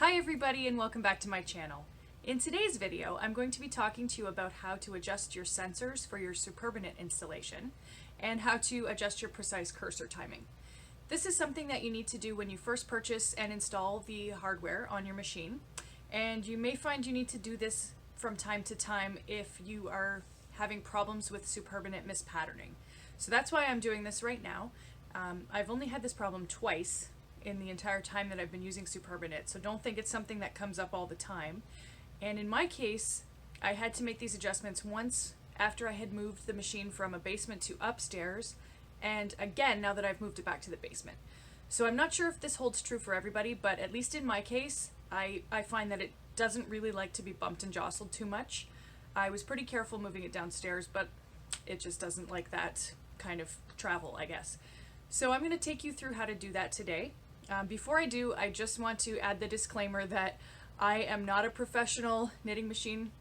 Hi everybody and welcome back to my channel. In today's video, I'm going to be talking to you about how to adjust your sensors for your SuperbaKnit installation and how to adjust your precise cursor timing. This is something that you need to do when you first purchase and install the hardware on your machine, and you may find you need to do this from time to time if you are having problems with SuperbaKnit mispatterning. So that's why I'm doing this right now. I've only had this problem twice in the entire time that I've been using SuperbaKnit, so don't think it's something that comes up all the time. And in my case, I had to make these adjustments once after I had moved the machine from a basement to upstairs, and again now that I've moved it back to the basement. So I'm not sure if this holds true for everybody, but at least in my case, I find that it doesn't really like to be bumped and jostled too much. I was pretty careful moving it downstairs, but it just doesn't like that kind of travel, I guess. So I'm going to take you through how to do that today. Before I do, I just want to add the disclaimer that I am not a professional knitting machine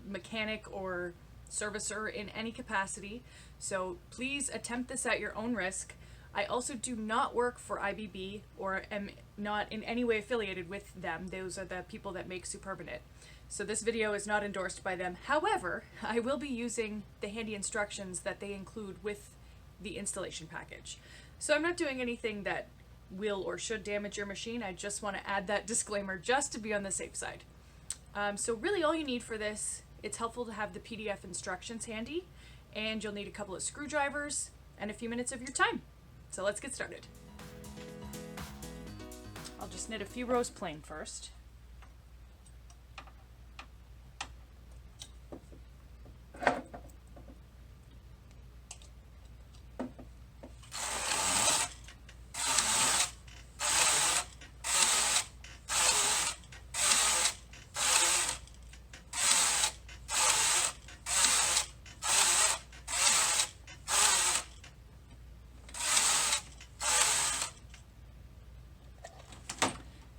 mechanic or servicer in any capacity, so please attempt this at your own risk. I also do not work for IBB or am not in any way affiliated with them. Those are the people that make SuperbaKnit. So this video is not endorsed by them. However, I will be using the handy instructions that they include with the installation package. So I'm not doing anything that will or should damage your machine. I just want to add that disclaimer just to be on the safe side. So really all you need for this, it's helpful to have the PDF instructions handy, and you'll need a couple of screwdrivers and a few minutes of your time. So let's get started. I'll just knit a few rows plain first.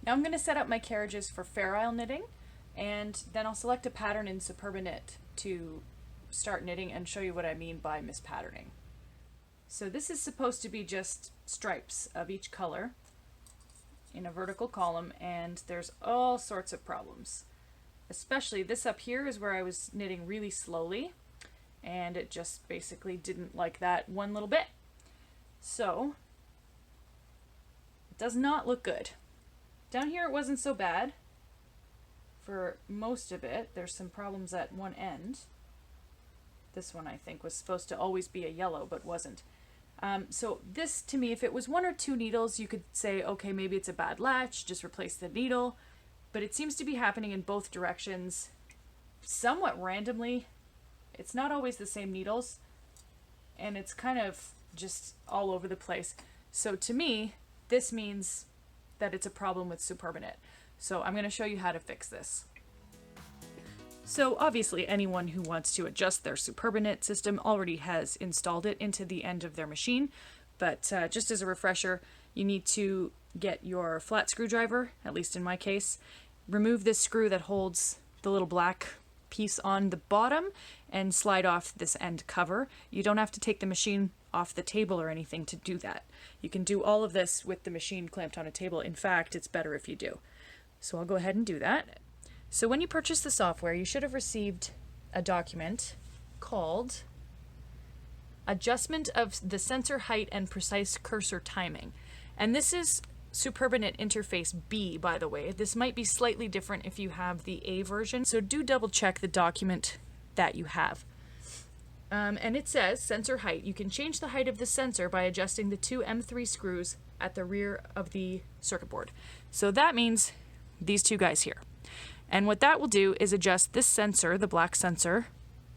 Now I'm going to set up my carriages for fair isle knitting, and then I'll select a pattern in SuperbaKnit to start knitting and show you what I mean by mispatterning. So this is supposed to be just stripes of each color in a vertical column, and there's all sorts of problems. Especially this up here is where I was knitting really slowly, and it just basically didn't like that one little bit. So it does not look good. Down here it wasn't so bad for most of it. There's some problems at one end. This one I think was supposed to always be a yellow but wasn't. So this to me, if it was one or two needles, you could say, okay, maybe it's a bad latch, just replace the needle. But it seems to be happening in both directions somewhat randomly. It's not always the same needles, and it's kind of just all over the place. So to me, this means that it's a problem with SuperbaKnit. So I'm going to show you how to fix this. So obviously anyone who wants to adjust their SuperbaKnit system already has installed it into the end of their machine, but just as a refresher, you need to get your flat screwdriver, at least in my case, remove this screw that holds the little black piece on the bottom and slide off this end cover. You don't have to take the machine off the table or anything to do that. You can do all of this with the machine clamped on a table. In fact, it's better if you do. So I'll go ahead and do that. So when you purchase the software, you should have received a document called Adjustment of the Sensor Height and Precise Cursor Timing. And this is SuperbaKnit Interface B, by the way. This might be slightly different if you have the A version, so do double check the document that you have. And it says sensor height. You can change the height of the sensor by adjusting the two M3 screws at the rear of the circuit board. So that means these two guys here. And what that will do is adjust this sensor, the black sensor,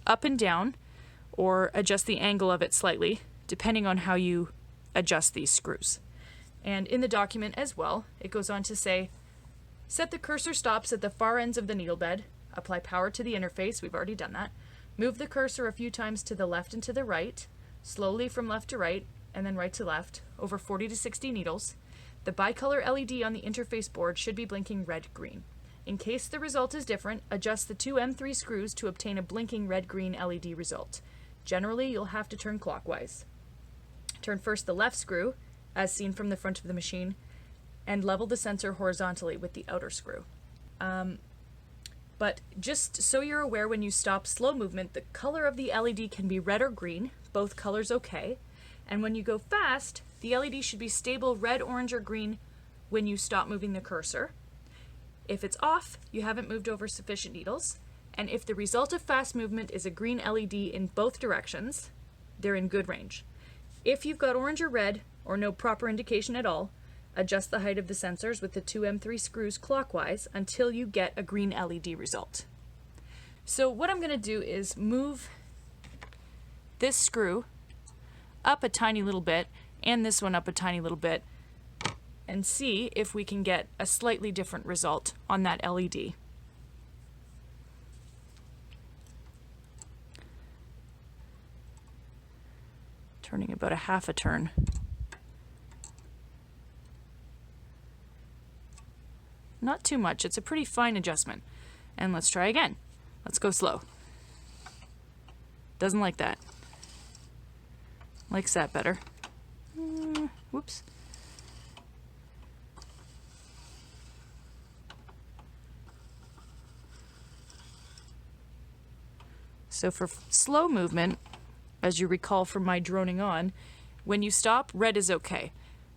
up and down, or adjust the angle of it slightly, depending on how you adjust these screws. And in the document as well, it goes on to say, set the cursor stops at the far ends of the needle bed, apply power to the interface, we've already done that. Move the cursor a few times to the left and to the right, slowly from left to right, and then right to left, over 40 to 60 needles. The bicolor LED on the interface board should be blinking red-green. In case the result is different, adjust the two M3 screws to obtain a blinking red-green LED result. Generally, you'll have to turn clockwise. Turn first the left screw, as seen from the front of the machine, and level the sensor horizontally with the outer screw. But just so you're aware, when you stop slow movement, the color of the LED can be red or green, both colors okay. And when you go fast, the LED should be stable red, orange, or green when you stop moving the cursor. If it's off, you haven't moved over sufficient needles. And if the result of fast movement is a green LED in both directions, they're in good range. If you've got orange or red, or no proper indication at all, adjust the height of the sensors with the 2M3 screws clockwise until you get a green LED result. So what I'm going to do is move this screw up a tiny little bit and this one up a tiny little bit and see if we can get a slightly different result on that LED. Turning about a half a turn. Not too much, it's a pretty fine adjustment. And let's try again. Let's go slow. Doesn't like that. Likes that better. Whoops. So for slow movement, as you recall from my droning on, when you stop, red is okay.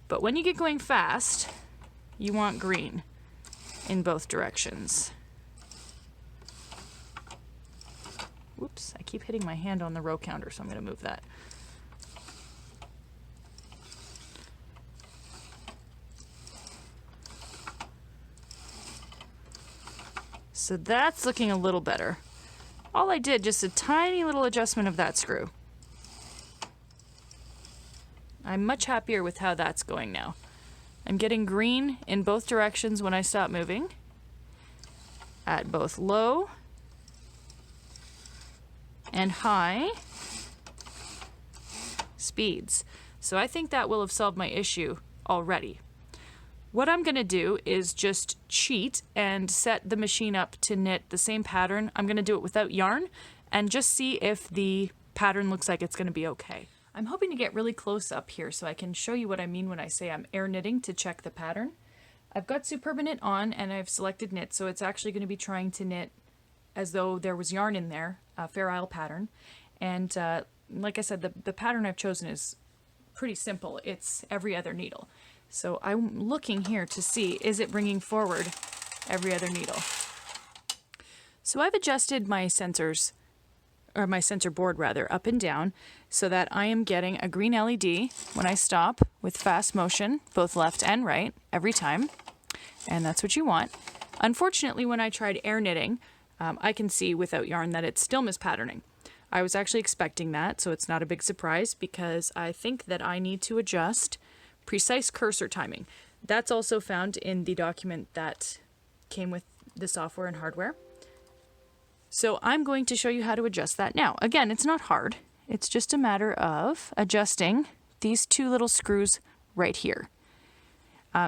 But when you get going fast, you want green in both directions. Whoops, I keep hitting my hand on the row counter, so I'm going to move that. So that's looking a little better. All I did, just a tiny little adjustment of that screw. I'm much happier with how that's going now. I'm getting green in both directions when I stop moving, at both low and high speeds. So I think that will have solved my issue already. What I'm going to do is just cheat and set the machine up to knit the same pattern. I'm going to do it without yarn and just see if the pattern looks like it's going to be okay. I'm hoping to get really close up here so I can show you what I mean when I say I'm air knitting to check the pattern. I've got SuperbaKnit on and I've selected knit, so it's actually going to be trying to knit as though there was yarn in there, a Fair Isle pattern. And like I said, the pattern I've chosen is pretty simple. It's every other needle. So I'm looking here to see, is it bringing forward every other needle? So I've adjusted my sensors, or my sensor board rather, up and down so that I am getting a green LED when I stop with fast motion, both left and right, every time. And that's what you want. Unfortunately, when I tried air knitting, I can see without yarn that it's still mispatterning. I was actually expecting that, so it's not a big surprise because I think that I need to adjust precise cursor timing. That's also found in the document that came with the software and hardware. So I'm going to show you how to adjust that now. Again, it's not hard. It's just a matter of adjusting these two little screws right here.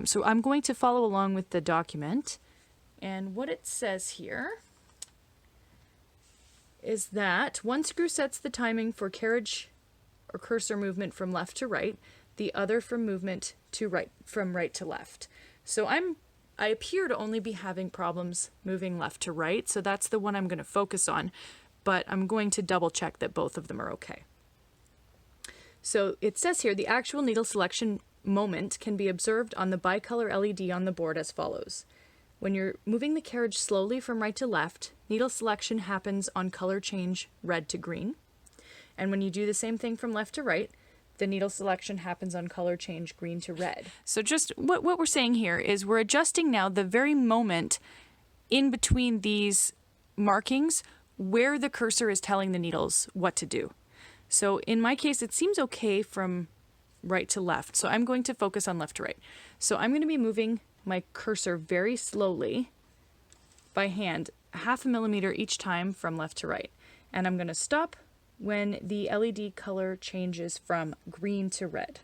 So I'm going to follow along with the document. And what it says here is that one screw sets the timing for carriage or cursor movement from left to right, the other from movement to right, from right to left. So I appear to only be having problems moving left to right, so that's the one I'm going to focus on, but I'm going to double check that both of them are okay. So it says here, the actual needle selection moment can be observed on the bicolor LED on the board as follows. When you're moving the carriage slowly from right to left, needle selection happens on color change red to green. And when you do the same thing from left to right, the needle selection happens on color change green to red. So just what we're saying here is we're adjusting now the very moment in between these markings where the cursor is telling the needles what to do. So in my case, it seems okay from right to left. So I'm going to focus on left to right. So I'm going to be moving my cursor very slowly by hand, 0.5 millimeter each time from left to right. And I'm going to stop when the LED color changes from green to red.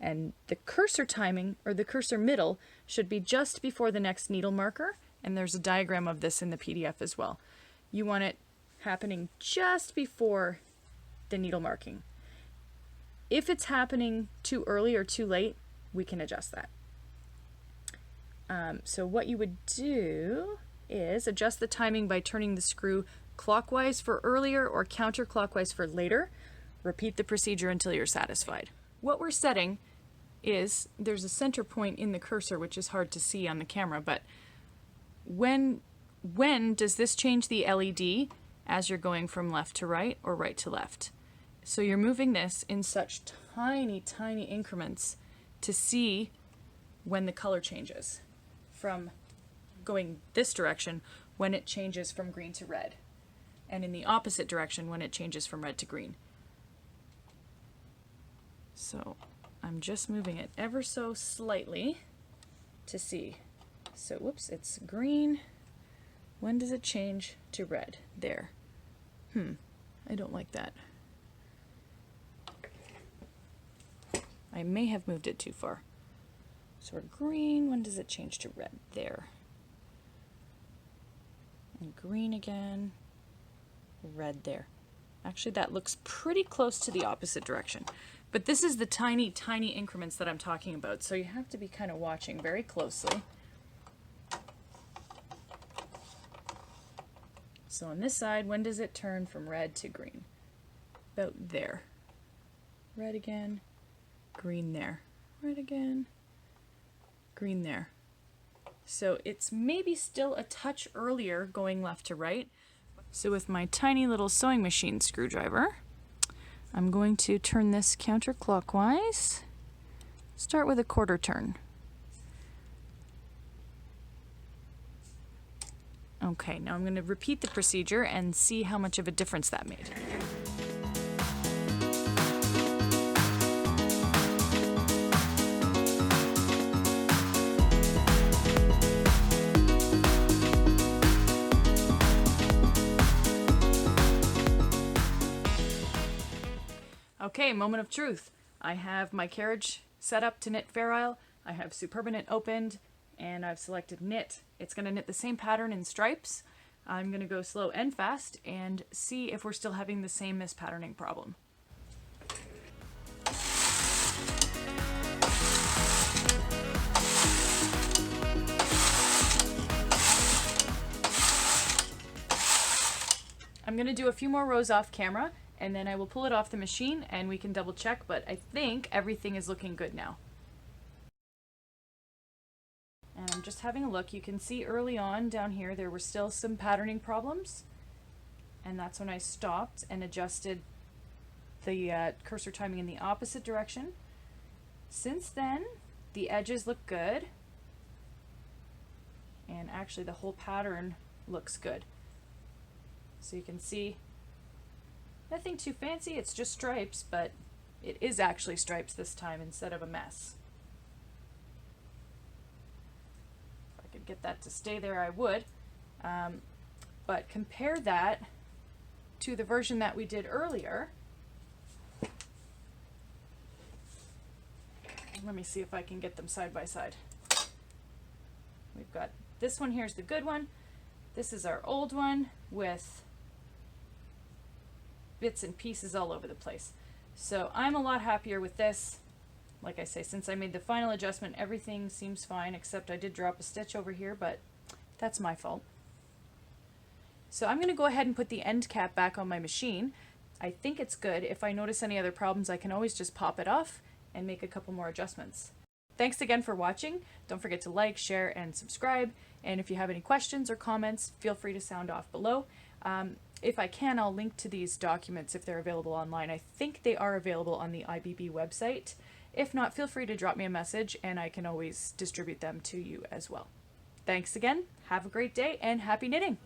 And the cursor timing, or the cursor middle, should be just before the next needle marker, and there's a diagram of this in the PDF as well. You want it happening just before the needle marking. If it's happening too early or too late, we can adjust that. So what you would do is adjust the timing by turning the screw clockwise for earlier or counterclockwise for later. Repeat the procedure until you're satisfied. What we're setting is, there's a center point in the cursor which is hard to see on the camera, but when does this change the LED as you're going from left to right or right to left? So you're moving this in such tiny, tiny increments to see when the color changes from going this direction, when it changes from green to red, and in the opposite direction when it changes from red to green. So I'm just moving it ever so slightly to see. So whoops, it's green. When does it change to red? There. I don't like that. I may have moved it too far. So we're green, when does it change to red? There. And green again, red there. Actually, that looks pretty close to the opposite direction. But this is the tiny, tiny increments that I'm talking about, so you have to be kind of watching very closely. So on this side, when does it turn from red to green? About there. Red again, green there. Red again, green there. So it's maybe still a touch earlier going left to right. So with my tiny little sewing machine screwdriver, I'm going to turn this counterclockwise. Start with a quarter turn. Okay, now I'm going to repeat the procedure and see how much of a difference that made. Okay, moment of truth. I have my carriage set up to knit Fair Isle. I have SuperbaKnit opened, and I've selected knit. It's going to knit the same pattern in stripes. I'm going to go slow and fast and see if we're still having the same mispatterning problem. I'm going to do a few more rows off camera, and then I will pull it off the machine and we can double check, but I think everything is looking good now. And I'm just having a look. You can see early on down here there were still some patterning problems, and that's when I stopped and adjusted the cursor timing in the opposite direction. Since then, the edges look good, and actually the whole pattern looks good. So you can see nothing too fancy, it's just stripes, but it is actually stripes this time instead of a mess. If I could get that to stay there, I would. But compare that to the version that we did earlier. Let me see if I can get them side by side. We've got this one, here's the good one. This is our old one with bits and pieces all over the place. So I'm a lot happier with this. Like I say, since I made the final adjustment, everything seems fine, except I did drop a stitch over here, but that's my fault. So I'm going to go ahead and put the end cap back on my machine. I think it's good. If I notice any other problems, I can always just pop it off and make a couple more adjustments. Thanks again for watching. Don't forget to like, share, and subscribe. And if you have any questions or comments, feel free to sound off below. If I can, I'll link to these documents if they're available online. I think they are available on the IBB website. If not, feel free to drop me a message and I can always distribute them to you as well. Thanks again, have a great day, and happy knitting!